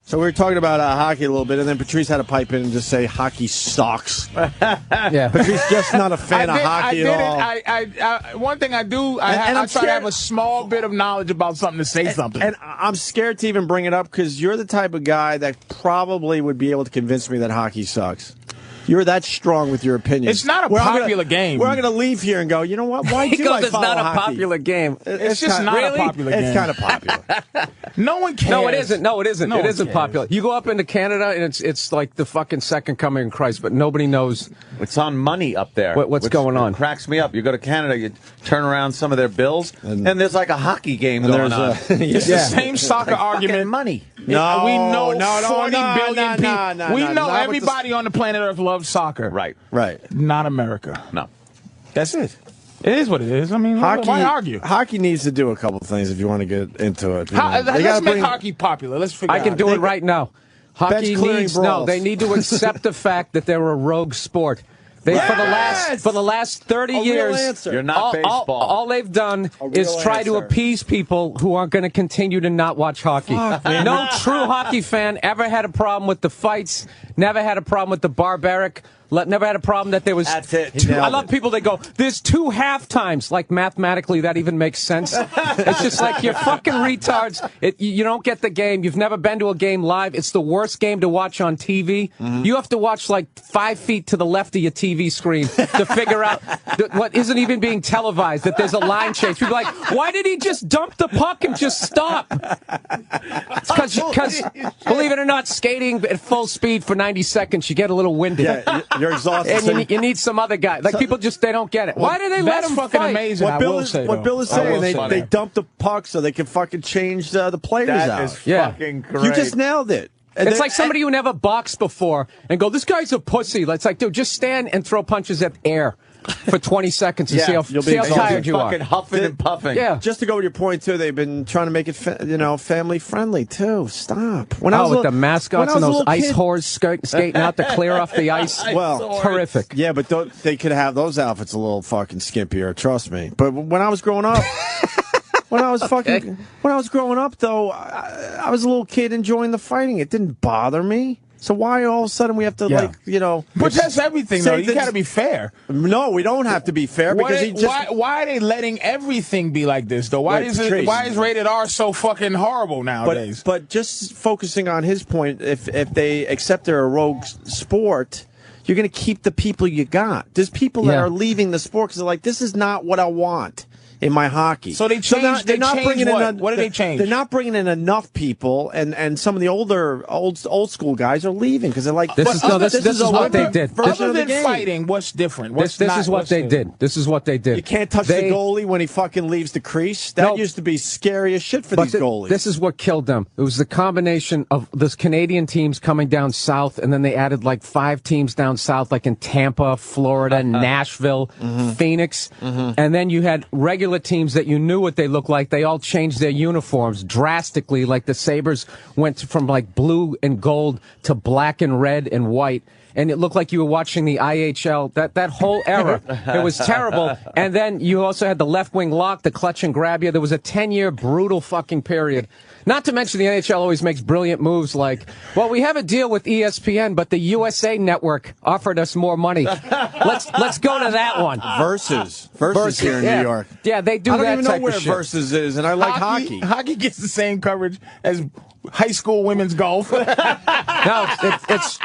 So we were talking about hockey a little bit, and then Patrice had to pipe in and just say hockey sucks. Yeah, Patrice just not a fan of hockey at all. One thing I do, I try to have a small bit of knowledge about something to say something. And I'm scared to even bring it up because you're the type of guy that probably would be able to convince me that hockey sucks. You're that strong with your opinion. It's not a popular game. We're not going to leave here and go, you know what? Why do I follow hockey? It's not a popular game. It's just not a popular game. It's kind of popular. No one cares. No, it isn't. No, it isn't. No it isn't cares. popular. You go up into Canada, and it's like the fucking second coming of Christ, but nobody knows. It's on money up there. What's going on? It cracks me up. You go to Canada, you turn around some of their bills, and there's like a hockey game going on. It's the same soccer argument. Money. No, we know 40 billion people. We know not everybody on the planet Earth loves soccer. Right. Not America. No. That's it. It is what it is. I mean, why argue? Hockey needs to do a couple things if you want to get into it. Let's make hockey popular. Let's figure I can do it right now. Hockey needs they need to accept the fact that they're a rogue sport. For the last 30 years, you're not baseball. All they've done is try to appease people who aren't going to continue to not watch hockey. No true hockey fan ever had a problem with the fights, never had a problem with the barbaric. Never had a problem that there was That's it. I love people that go, there's 2 halftimes. Like, mathematically, that even makes sense. It's just like, you're fucking retards. You don't get the game. You've never been to a game live. It's the worst game to watch on TV. You have to watch, like, 5 feet to the left of your TV screen to figure out what isn't even being televised, that there's a line change. People are like, why did he just dump the puck and just stop? It's because, believe it or not, skating at full speed for 90 seconds, you get a little winded. Yeah, you're exhausted. And you need some other guy. Like, people just, they don't get it. Why do they let That's him fucking fight? amazing. What Bill is saying, they dump the puck so they can fucking change the players out. That is fucking great. You just nailed it. It's like somebody who never boxed before and go, this guy's a pussy. It's like, dude, just stand and throw punches at air for 20 seconds and see how tired you are. Fucking huffing and puffing. Yeah. Just to go with your point, too, they've been trying to make it, family friendly, too. Stop. With the mascots and those ice whores skating out to clear off the ice. Well, terrific. Yeah, but they could have those outfits a little fucking skimpier, trust me. But when I was growing up, when I was growing up, though, I was a little kid enjoying the fighting. It didn't bother me. So why all of a sudden we have to, But that's everything, though. You got to be fair. No, we don't have to be fair because why are they letting everything be like this, though? Why is rated R so fucking horrible nowadays? But just focusing on his point, if they accept they're a rogue sport, you're going to keep the people you got. There's people that are leaving the sport because they're like, this is not what I want in my hockey. So they changed. They're not bringing in. What did they change? They're not bringing in enough people, and some of the old school guys are leaving because they're like, this is what they did. Other than fighting, what's different? This is what they did. This is what they did. You can't touch the goalie when he fucking leaves the crease. That used to be scary as shit for these goalies. This is what killed them. It was the combination of those Canadian teams coming down south, and then they added like 5 teams down south, like in Tampa, Florida, Nashville, Phoenix, and then you had regular teams that you knew what they looked like. They all changed their uniforms drastically. Like the Sabres went from like blue and gold to black and red and white. And it looked like you were watching the IHL, that whole era. It was terrible. And then you also had the left wing lock, the clutch and grab you. There was a 10-year brutal fucking period. Not to mention the NHL always makes brilliant moves like, well, we have a deal with ESPN, but the USA Network offered us more money. Let's go to that one. Versus here in New York. Yeah, they do that. I don't even know where shit. Versus is, and I like hockey. Hockey gets the same coverage as high school women's golf. No, it's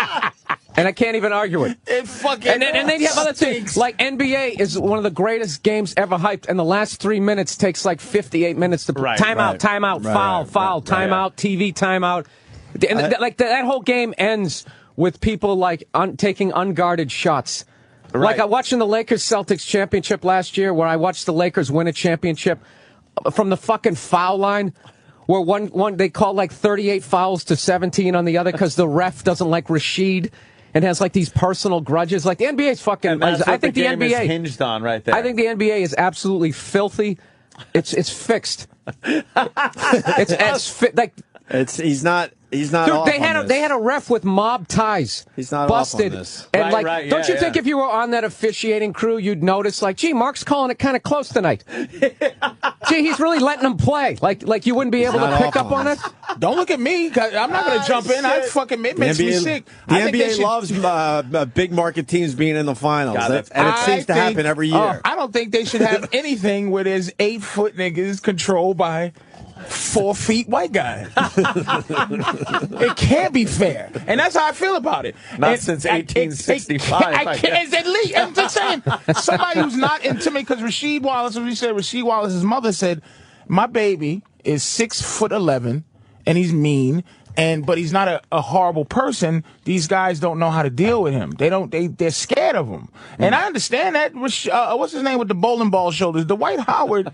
and I can't even argue it. It fucking and they have other things. Like NBA is one of the greatest games ever hyped, and the last 3 minutes takes like 58 minutes to timeout, foul, timeout, TV timeout. And like that whole game ends with people like taking unguarded shots. Like I watching the Lakers-Celtics championship last year, where I watched the Lakers win a championship from the fucking foul line. Where one they call like 38 fouls to 17 on the other because the ref doesn't like Rashid and has like these personal grudges. Like the NBA is fucking. And that's what I think the game NBA is hinged on right there. I think the NBA is absolutely filthy. It's fixed. He's not. He's not Dude, off on they had a ref with mob ties. He's not busted. off on this. And Right, don't you think if you were on that officiating crew, you'd notice, like, gee, Mark's calling it kind of close tonight. Gee, he's really letting them play. Like you wouldn't be able to pick up on it. Don't look at me. 'Cause I'm not going to jump in. It makes me sick. The NBA loves big market teams being in the finals, and it seems to happen every year. I don't think they should have anything where there's 8-foot niggas controlled by 4 feet white guy. It can't be fair, and that's how I feel about it. Not since 1865. I can't. At least I'm just saying, somebody who's not intimidated. Because Rasheed Wallace, as we said, Rasheed Wallace's mother said, "My baby is 6'11", and he's mean." But he's not a horrible person. These guys don't know how to deal with him. They're scared of him. And I understand that. What's his name with the bowling ball shoulders? Dwight Howard.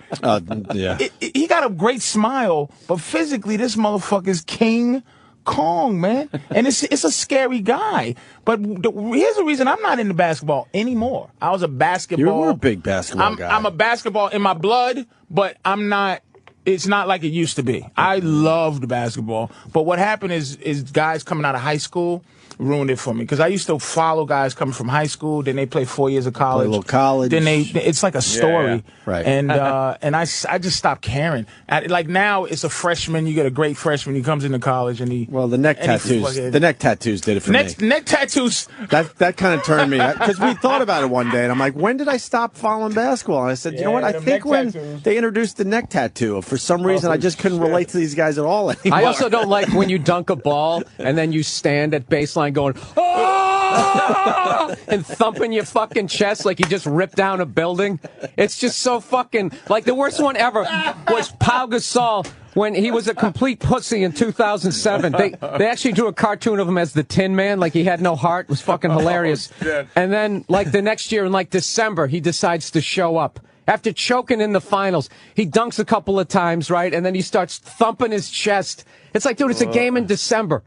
Yeah. He got a great smile, but physically, this motherfucker's King Kong, man. And it's a scary guy. But here's the reason I'm not into basketball anymore. I was a basketball. You were a big basketball guy. I'm a basketball in my blood, but I'm not. It's not like it used to be. I loved basketball, but what happened is guys coming out of high school ruined it for me, because I used to follow guys coming from high school. Then they play 4 years of college. Play a little college. Then it's like a story. Yeah. Right. And I just stopped caring. Like now, it's a freshman. You get a great freshman. He comes into college and the neck tattoos did it for me. Neck tattoos. That kind of turned me, because we thought about it one day, and I'm like, when did I stop following basketball? And I said, you know what? I think when they introduced the neck tattoo, for some reason, I just couldn't relate to these guys at all anymore. I also don't like when you dunk a ball and then you stand at baseline going, "Ah!" and thumping your fucking chest like you just ripped down a building. It's just so fucking, like, the worst one ever was Pau Gasol when he was a complete pussy in 2007. They actually drew a cartoon of him as the Tin Man, like he had no heart. It was fucking hilarious. And then, like, the next year in, like, December, he decides to show up. After choking in the finals, he dunks a couple of times, right? And then he starts thumping his chest. It's like, dude, it's a game in December.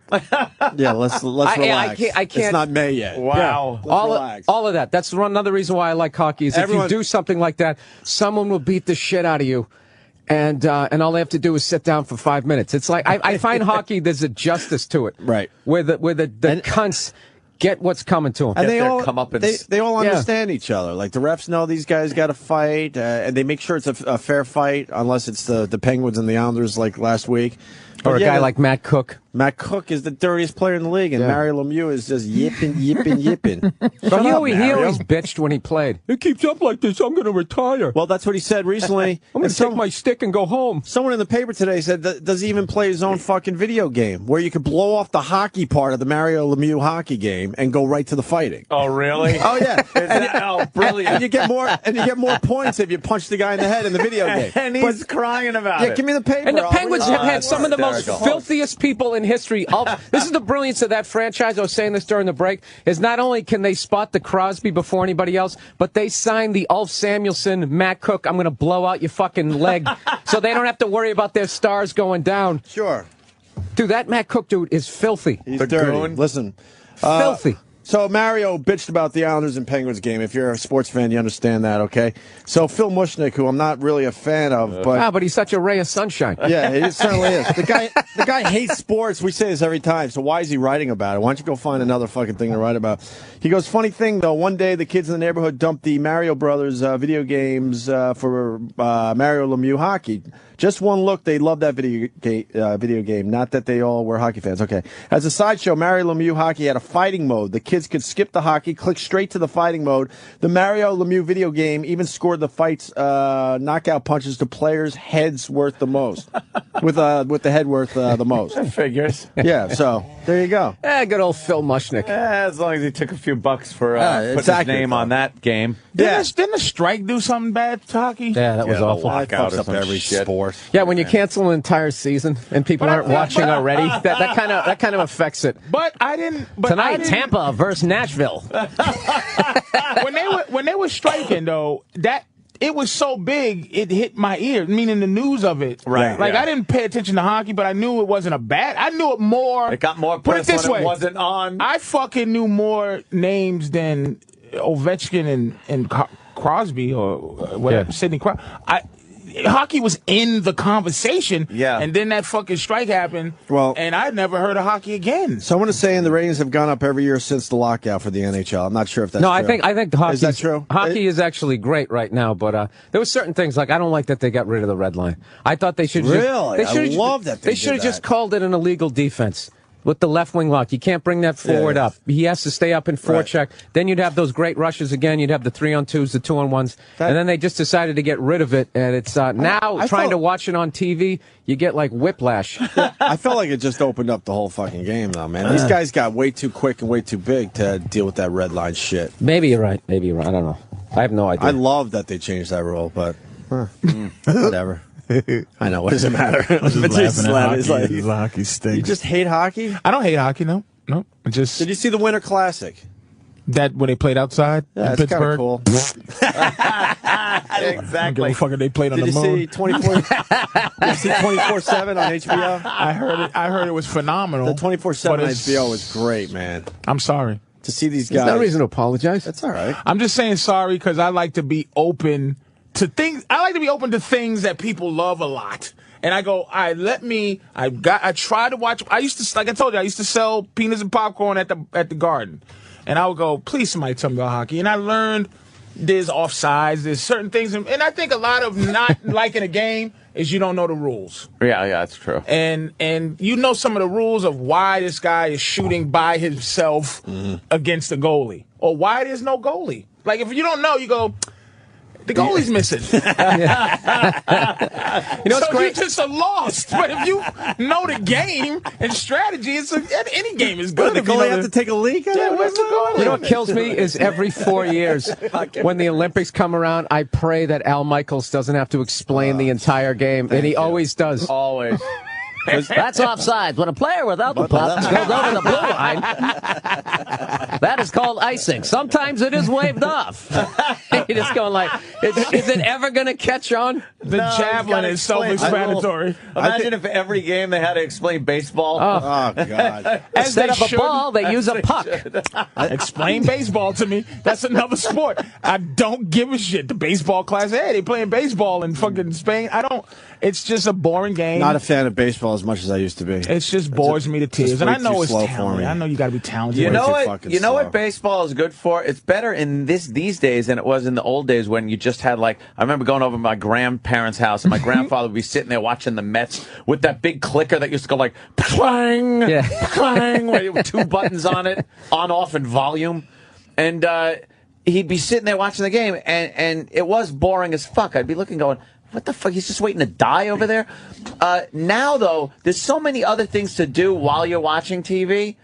Yeah, let's relax. I can't. It's not May yet. Wow. Yeah, all of that. That's another reason why I like hockey, is if you do something like that, someone will beat the shit out of you. And all they have to do is sit down for 5 minutes. It's like, I find hockey, there's a justice to it. Right. Where the cunts get what's coming to them. And they all understand each other. Like, the refs know these guys got to fight, and they make sure it's a fair fight, unless it's the Penguins and the Islanders like last week. Or a guy like Matt Cook. Matt Cook is the dirtiest player in the league, and Mario Lemieux is just yipping. But he always bitched when he played. It keeps up like this, I'm going to retire. Well, that's what he said recently. I'm going to take my stick and go home. Someone in the paper today said, does he even play his own fucking video game, where you could blow off the hockey part of the Mario Lemieux hockey game and go right to the fighting? Oh, really? Oh, yeah. Oh, brilliant. And you get more points if you punch the guy in the head in the video game. And he's crying about it. Yeah, give me the paper. And the Penguins have had some of the most hysterical. filthiest people in history. This is the brilliance of that franchise. I was saying this during the break, is not only can they spot the Crosby before anybody else, but they signed the Ulf Samuelsson, Matt Cook, I'm going to blow out your fucking leg, so they don't have to worry about their stars going down. Sure. Dude, that Matt Cook dude is filthy. He's dirty. Listen. Filthy. So Mario bitched about the Islanders and Penguins game. If you're a sports fan, you understand that, okay? So Phil Mushnick, who I'm not really a fan of, but he's such a ray of sunshine. Yeah, he certainly is. The guy hates sports. We say this every time. So why is he writing about it? Why don't you go find another fucking thing to write about? He goes, funny thing though, one day the kids in the neighborhood dumped the Mario Brothers video games for Mario Lemieux hockey. Just one look, they loved that video game. Not that they all were hockey fans. Okay. As a sideshow, Mario Lemieux hockey had a fighting mode. The kids could skip the hockey, click straight to the fighting mode. The Mario Lemieux video game even scored the fights knockout punches to players' heads worth the most. with the head worth the most. That figures. Yeah, so there you go. Good old Phil Mushnick. As long as he took a few bucks for putting his name on that game. Didn't the strike do something bad to hockey? Yeah, that was awful. Lockout Fucks up every sport. Yeah, when you cancel an entire season and people aren't watching already, that kind of affects it. But I didn't. Tonight, Tampa versus Nashville. when they were striking though, that it was so big it hit my ear. Meaning the news of it. Right. Like I didn't pay attention to hockey, but I knew it wasn't a bad. I knew it more. It got more Put it press this when way. it wasn't on. I fucking knew more names than Ovechkin and Crosby or whatever. Yeah. Sidney Crosby. hockey was in the conversation. Yeah. And then that fucking strike happened. Well, and I never heard of hockey again. Someone is saying the ratings have gone up every year since the lockout for the NHL. I'm not sure if that's no, true. I think hockey is that true? Hockey is actually great right now, but there were certain things like I don't like that they got rid of the red line. I thought they should really. I love that they should have just called it an illegal defense. With the left wing lock, you can't bring that forward up. He has to stay up in forecheck. Then you'd have those great rushes again. You'd have the 3-on-2s, the 2-on-1s, and then they just decided to get rid of it. And it's now trying to watch it on TV, you get like whiplash. I felt like it just opened up the whole fucking game, though, man. These guys got way too quick and way too big to deal with that red line shit. Maybe you're right. I don't know. I have no idea. I love that they changed that rule, but whatever. I know. What does it matter? Just laughing at hockey. Hockey stinks. You just hate hockey? I don't hate hockey. No. Just Did you see the Winter Classic? that when they played outside Yeah, in that's kind of Pittsburgh. cool. Exactly. Fucking they played on Did the you moon. see 24/7 on HBO? I heard it was phenomenal. The 24/7 on but it's- HBO was great, man. I'm sorry. To see these There's guys. no reason to apologize. That's all right. I'm just saying sorry because I like to be open to things. I like to be open to things that people love a lot. And I go, I try to watch. I used to, like I told you, I used to sell peanuts and popcorn at the garden. And I would go, please somebody tell me about hockey. And I learned there's offsides, there's certain things. And I think a lot of not liking a game is you don't know the rules. Yeah, that's true. And you know some of the rules of why this guy is shooting by himself against the goalie. Or why there's no goalie. Like, if you don't know, you go, the goalie's missing. You know what's So great? you just are lost. But if you know the game and strategy, any game is good. The if you goalie know have to take a leak? Yeah, where's the goalie? You know what kills me is every 4 years when the Olympics come around, I pray that Al Michaels doesn't have to explain the entire game, and he always does. Always. That's offside. When a player without the puck goes over the blue line, that is called icing. Sometimes it is waved off. You're just going like, is it ever going to catch on? The No, javelin you is gotta explain. self-explanatory. Imagine if every game they had to explain baseball. Oh, God. Instead they of a should. ball, they use a puck. Explain baseball to me. That's another sport. I don't give a shit. The baseball class, hey, they playing baseball in fucking Spain. It's just a boring game. Not a fan of baseball as much as I used to be. It just bores me to tears. just And way I know too it's slow for talent. me. I know you got to be talented. You way know too what? fucking You know slow. what baseball is good for? It's better in these days than it was in the old days when you just had I remember going over to my grandparents' house and my grandfather would be sitting there watching the Mets with that big clicker that used to go like clang, clang, with 2 buttons on it, on, off, and volume, and he'd be sitting there watching the game and it was boring as fuck. I'd be looking, going, what the fuck? He's just waiting to die over there. Now, though, there's so many other things to do while you're watching TV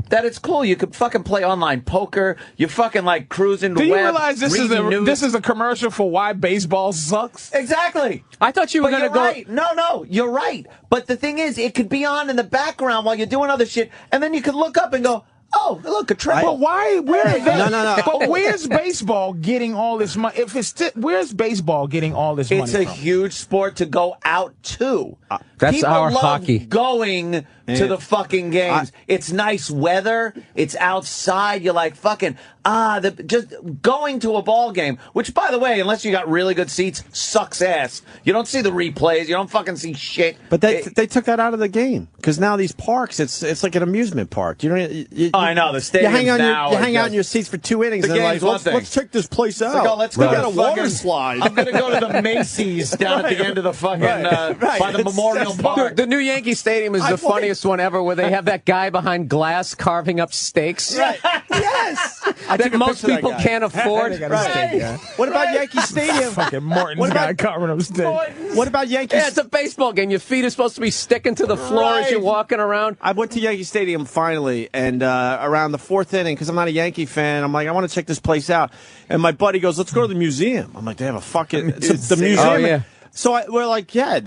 that it's cool. You could fucking play online poker. You fucking cruising the Do you web. realize this is a commercial for why baseball sucks? Exactly. I thought you were going to go. Right. No, you're right. But the thing is, it could be on in the background while you're doing other shit, and then you could look up and go, oh, look, a triple. But why? No. But where's baseball getting all this money? Where's baseball getting all this money It's a from? huge sport to go out to. That's People our love hockey. going to the fucking games. It's nice weather. It's outside. You're like fucking just going to a ball game. Which, by the way, unless you got really good seats, sucks ass. You don't see the replays. You don't fucking see shit. But they took that out of the game because now these parks, it's like an amusement park. You I know the stadiums you hang out in your just- seats for 2 innings. The and game's one thing. let's check this place out. Like, oh, let's we go got to a water fucking- slide. I'm gonna go to the Macy's down at the end of the fucking by the Memorial Park. The new Yankee Stadium is the funniest one ever, where they have that guy behind glass carving up steaks Right. Yes. I that took a most picture of that people guy. can't afford. They got a steak, yeah. What about Yankee Stadium? Fucking Morton's What about- guy covering up steak. What about Yankee? Yeah, it's a baseball game. Your feet are supposed to be sticking to the floor as you're Right. walking around. I went to Yankee Stadium finally, and around the 4th inning, because I'm not a Yankee fan, I'm like, I want to check this place out. And my buddy goes, let's go to the museum. I'm like, they have a fucking it's the museum. Oh, yeah. So we're like, yeah,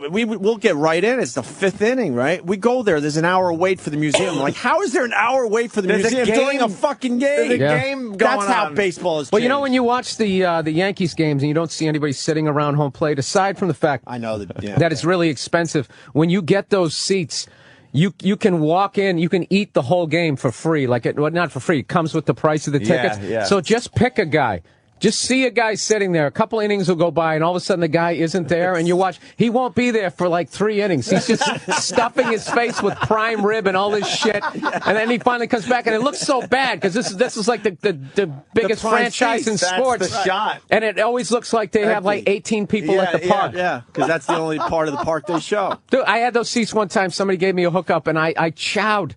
we'll get right in. It's the 5th inning, right? We go there. There's an hour wait for the museum. I'm like, how is there an hour wait for the There's a museum game- during a fucking game? There's a Yeah. game going That's how on. baseball is. Well, you know, changed. when you watch the Yankees games and you don't see anybody sitting around home plate, aside from the fact I know that that it's really expensive, when you get those seats, you can walk in, you can eat the whole game for free. Not for free. It comes with the price of the Yeah, tickets. yeah. So just pick a guy. Just see a guy sitting there. A couple innings will go by, and all of a sudden the guy isn't there, and you watch. He won't be there for like 3 innings. He's just stuffing his face with prime rib and all this shit, and then he finally comes back, and it looks so bad because this is like the biggest franchise in sports. That's the shot. And it always looks like they have like 18 people at the park. Yeah, because that's the only part of the park they show. Dude, I had those seats one time. Somebody gave me a hookup, and I chowed.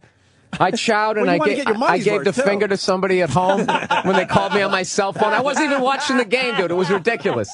And I gave the finger to somebody at home when they called me on my cell phone. I wasn't even watching the game, dude. It was ridiculous.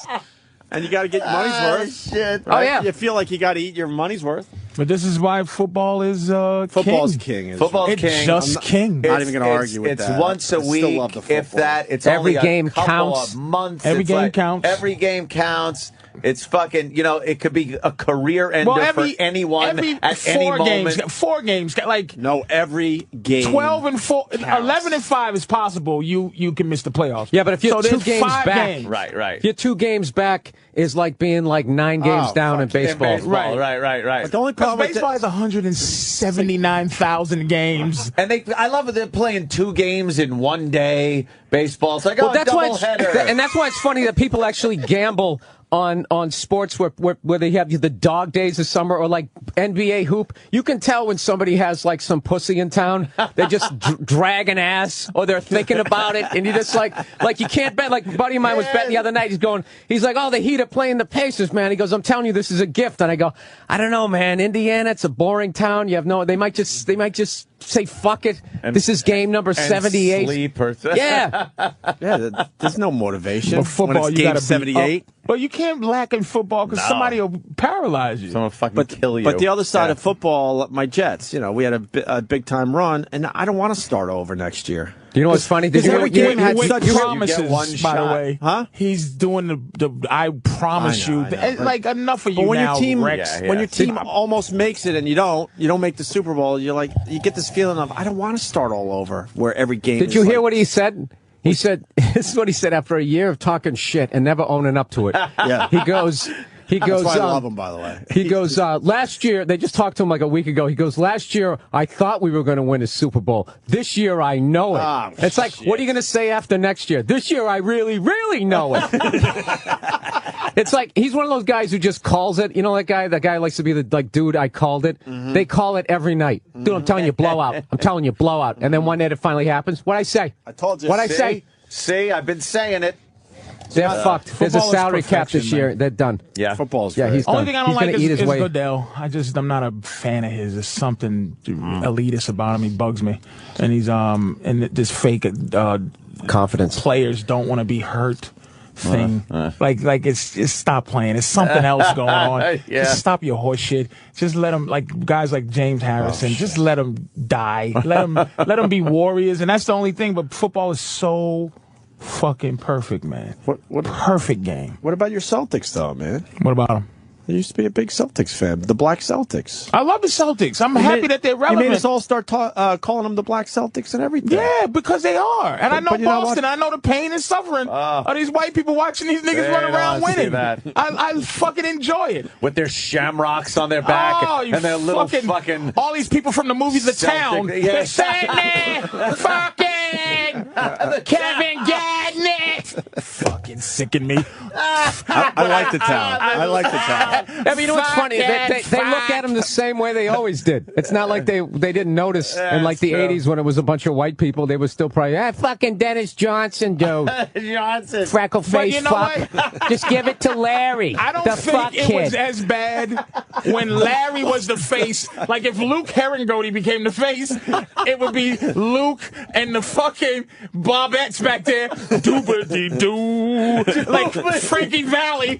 And you got to get your money's worth. Shit. Right? Oh, yeah. You feel like you got to eat your money's worth. But this is why football is Football's king. king. Football's It's king. just king. Not even going to argue with that. It's once a week. Still love the football. If that, it's Every only game a couple counts. of months. Every It's game like, counts. Every game counts. It's fucking, it could be a career ender for anyone at any moment. 4 games, like No, every game. 12 and 4, 11 and 5 is possible. You can miss the playoffs. Yeah, but if you're so 2 games 5 back, games. Right. If you're 2 games back is like being like 9 games down in baseball. Right. But the only Because problem with baseball has 179,000 games. And I love it. They're playing 2 games in one day. Baseball. It's like, That's why doubleheader. and that's why it's funny that people actually gamble on sports where they have the dog days of summer or like NBA hoop. You can tell when somebody has like some pussy in town. They're just dragging ass or they're thinking about it, and you just like you can't bet. Like a buddy of mine was betting the other night. He's like, oh, the Heat are playing the Pacers, man. He goes, I'm telling you, this is a gift. And I go, I don't know, man. Indiana, it's a boring town. You have they might just say fuck it. This is game number 78. Sleep or Yeah. Yeah, there's no motivation. But football, when it's you game got to 78. But you can't lack in football because somebody will paralyze you. Someone fucking kill you. But the other side of football, my Jets, we had a big time run, and I don't want to start over next year. You know what's funny? Did every game had such promises, you get one by shot. the way. Huh? He's doing the I promise I know, you. I know. Like, enough of you But when now, your team, Rex. when your team almost makes it and you don't make the Super Bowl, you get this feeling of I don't want to start all over where every game. Did you hear what he said? He said, this is what he said after a year of talking shit and never owning up to it. Yeah. He goes, That's why I love him, by the way. He goes, last year, they just talked to him like a week ago. He goes, last year, I thought we were going to win a Super Bowl. This year, I know it. Oh, it's like, what are you going to say after next year? This year, I really, really know it. It's like, he's one of those guys who just calls it. You know that guy? That guy likes to be the, like, dude, I called it. Mm-hmm. They call it every night. Dude, I'm telling you, blowout. I'm telling you, blowout. And then one night it finally happens. What'd I say? I told you. What'd I say? See, I've been saying it. They're fucked. There's a salary cap this year. Man. They're done. Yeah. Football's Yeah, great. he's done. Only thing I don't He's like gonna eat his is way. Goodell. I'm not a fan of his. There's something elitist about him. He bugs me. And he's and this fake Confidence. players don't want to be hurt thing. Like it's stop playing. It's something else going on. Yeah. Just stop your horse shit. Just let them, like guys like James Harrison, just let them die. Let them be warriors. And that's the only thing. But football is so fucking perfect, man. What perfect game. What about your Celtics, though, man? What about them? I used to be a big Celtics fan. The Black Celtics. I love the Celtics. I'm happy that they're relevant. You made us all start calling them the Black Celtics and everything. Yeah, because they are. And I know but you know Boston. what? I know the pain and suffering of these white people watching these niggas They run don't around wanna see winning. that. I fucking enjoy it. With their shamrocks on their back You and their little fucking all these people from the movies The Celtic- Town. yeah. They're saying fucking Kevin Garnett. Fucking sicken me. I like the town. I like the town. I mean, you know what's funny? They look at him the same way they always did. It's not like they didn't notice in like the 80s when it was a bunch of white people. They were still probably, fucking Dennis Johnson, dude. Johnson. Freckle face you know fuck. Just give it to Larry. I don't the think fuck it kid. was as bad when Larry was the face. Like if Luke Herringody became the face, it would be Luke and the fucking Bobettes back there. Doo-ba-dee-doo. Like Frankie Valley.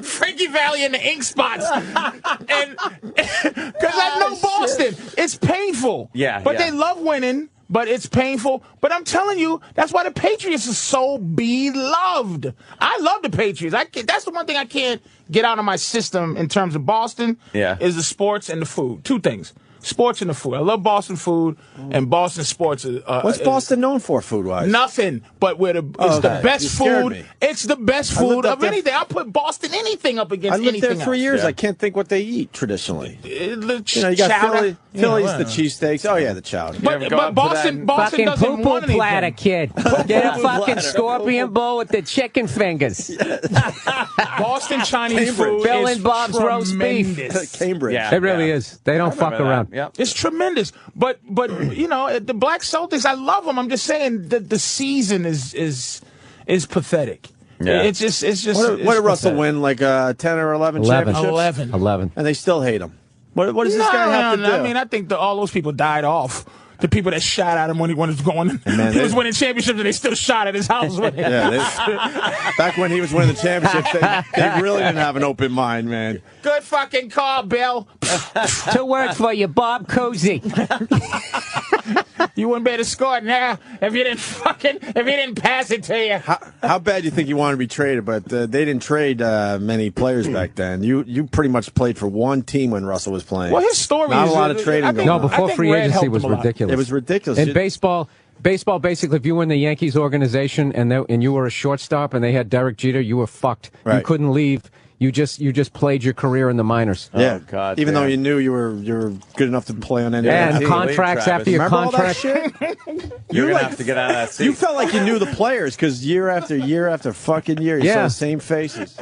Frankie Valley and the ink spots. And because I know Boston. It's painful. Yeah, But yeah. they love winning. But it's painful. But I'm telling you, that's why the Patriots are so beloved. I love the Patriots. That's the one thing I can't get out of my system in terms of Boston. Yeah. Is the sports and the food. Two things. Sports and the food. I love Boston food, and Boston sports. What's Boston known for, food-wise? Nothing, but it's the best food. It's the best food of anything. I'll put Boston anything up against anything else. I lived there 3 years. I can't think what they eat traditionally. The you got chowder. Philly's the cheesesteaks. Oh, yeah, the chowder. But Boston fucking doesn't want anything. platter, kid. Get a fucking scorpion bowl with the chicken fingers. Boston Chinese food Bill is and Bob's roast beef. Cambridge. Yeah. It really is. They don't fuck around. Yep. It's tremendous. But the Black Celtics, I love them. I'm just saying that the season is pathetic. Yeah. It's just. What did Russell win? Like 10 or 11 championships? 11. And they still hate him. What does this guy have to do? I mean, I think all those people died off. The people that shot at him when he was going, he was winning championships, and they still shot at his house. Back when he was winning the championships, they really didn't have an open mind, man. Good fucking call, Bill. 2 words for you, Bob Cousy. You wouldn't be able to score now if you didn't pass it to you. How bad do you think you want to be traded? But they didn't trade many players back then. You pretty much played for one team when Russell was playing. Well, his story not is a lot of trading going on. No, before free agency was ridiculous. It was ridiculous. In baseball, basically, if you were in the Yankees organization and you were a shortstop and they had Derek Jeter, you were fucked. Right. You couldn't leave. You just played your career in the minors. Yeah, oh, God, even though you knew you were good enough to play on any and team. contracts after your contract. You're gonna have to get out of that seat. You felt like you knew the players because year after year after fucking year, you saw the same faces.